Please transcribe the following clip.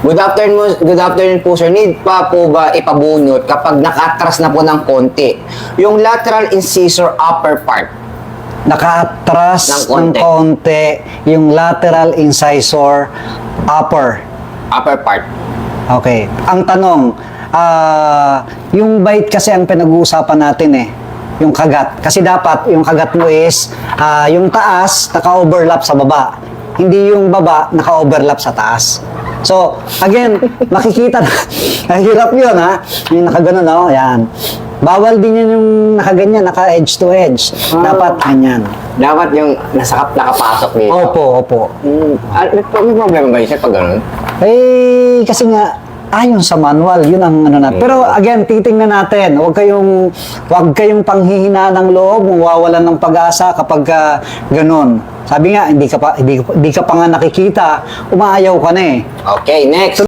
Good afternoon po, sir. Need pa po ba ipabunot kapag nakatras na po ng konti? Yung lateral incisor upper part. Nakaatras ng konti yung lateral incisor upper. Upper part. Okay. Ang tanong, yung bite kasi ang pinag-uusapan natin eh. Yung kagat. Kasi dapat yung kagat mo is yung taas naka-overlap sa baba. Hindi yung baba naka-overlap sa taas. So, again, makikita na. Hirap yun, ha? Yung nakaganon, no? Yan. Bawal din yan yung nakaganyan, naka-edge to edge. Dapat ganyan. Dapat yung nakapasok dito. Opo. May problema ba yun, sir, pag gano'n? Eh, kasi nga, ayon sa manual, yun ang ano na. Pero again, titingnan natin. Huwag kayong panghihina ng loob, mawawalan ng pag-asa kapag ganun. Sabi nga, hindi ka pa nga nakikita, umaayaw ka na eh. Okay, next.